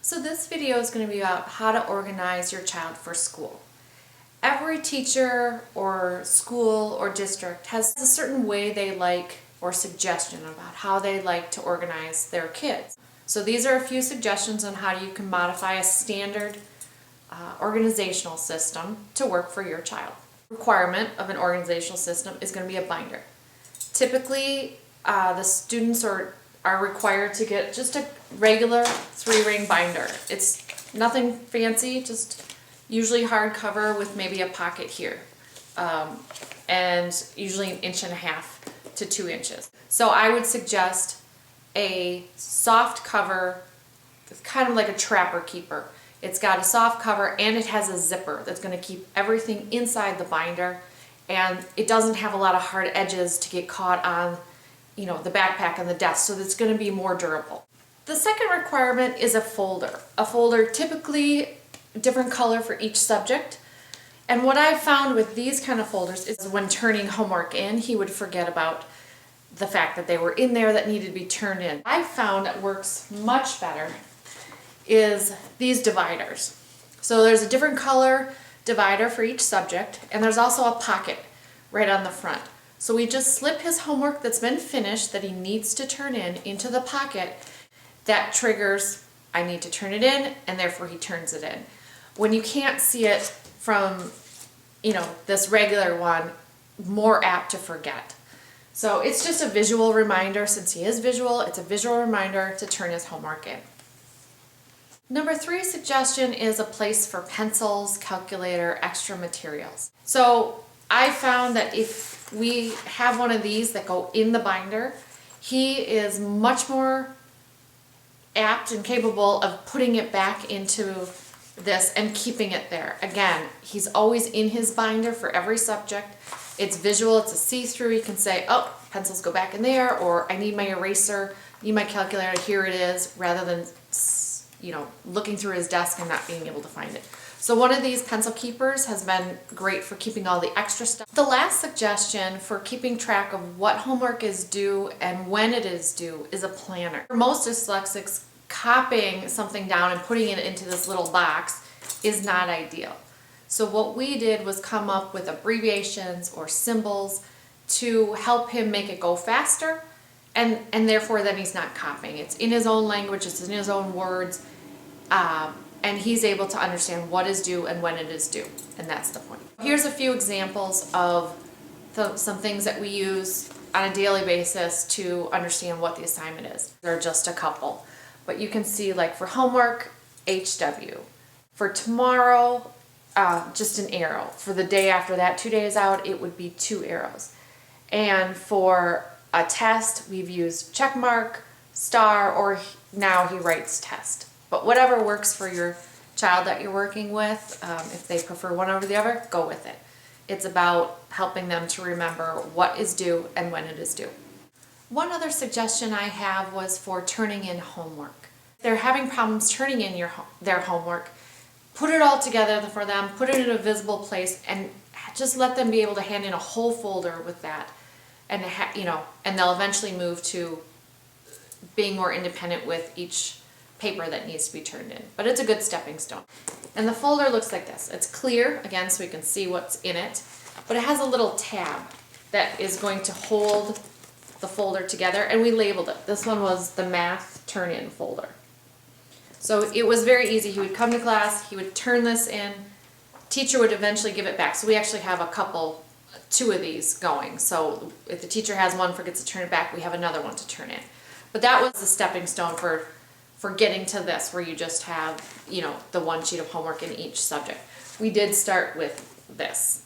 So this video is going to be about how to organize your child for school. Every teacher or school or district has a certain way they like or suggestion about how they like to organize their kids. So these are a few suggestions on how you can modify a standard organizational system to work for your child. Requirement of an organizational system is going to be a binder. Typically, the students are required to get just a regular 3-ring binder. It's nothing fancy, just usually hardcover with maybe a pocket here, and usually 1.5 to 2 inches. So I would suggest a soft cover, kind of like a trapper keeper. It's got a soft cover and it has a zipper that's going to keep everything inside the binder, and it doesn't have a lot of hard edges to get caught on, you know, the backpack and the desk, so that's going to be more durable. The second requirement is a folder. A folder, typically a different color for each subject. And what I found with these kind of folders is when turning homework in, he would forget about the fact that they were in there that needed to be turned in. I found that works much better is these dividers. So there's a different color divider for each subject, and there's also a pocket right on the front. So we just slip his homework that's been finished that he needs to turn in into the pocket. That triggers, I need to turn it in, and therefore he turns it in. When you can't see it from, you know, this regular one, more apt to forget. So it's just a visual reminder. Since he is visual, it's a visual reminder to turn his homework in. Number 3 suggestion is a place for pencils, calculator, extra materials. So I found that if we have one of these that go in the binder, he is much more apt and capable of putting it back into this and keeping it there. Again, he's always in his binder for every subject. It's visual, it's a see-through. You can say, oh, pencils go back in there, or I need my eraser, need my calculator, here it is, rather than, you know, looking through his desk and not being able to find it. So one of these pencil keepers has been great for keeping all the extra stuff. The last suggestion for keeping track of what homework is due and when it is due is a planner. For most dyslexics, copying something down and putting it into this little box is not ideal. So what we did was come up with abbreviations or symbols to help him make it go faster, and therefore then he's not copying. It's in his own language, it's in his own words, and he's able to understand what is due and when it is due, and that's the point. Here's a few examples of some things that we use on a daily basis to understand what the assignment is. There are just a couple, but you can see, like for homework, HW. For tomorrow, just an arrow. For the day after that, 2 days out, it would be 2 arrows. And for a test, we've used check mark, star, or now he writes test. But whatever works for your child that you're working with, if they prefer one over the other, go with it. It's about helping them to remember what is due and when it is due. One other suggestion I have was for turning in homework. If they're having problems turning in their homework, put it all together for them, put it in a visible place, and just let them be able to hand in a whole folder with that. And you know, and they'll eventually move to being more independent with each paper that needs to be turned in. But it's a good stepping stone. And the folder looks like this. It's clear, again, so we can see what's in it, but it has a little tab that is going to hold the folder together, and we labeled it. This one was the math turn-in folder. So it was very easy. He would come to class, he would turn this in, teacher would eventually give it back. So we actually have two of these going. So if the teacher has one, forgets to turn it back, we have another one to turn in. But that was the stepping stone for getting to this, where you just have, you know, the one sheet of homework in each subject. We did start with this.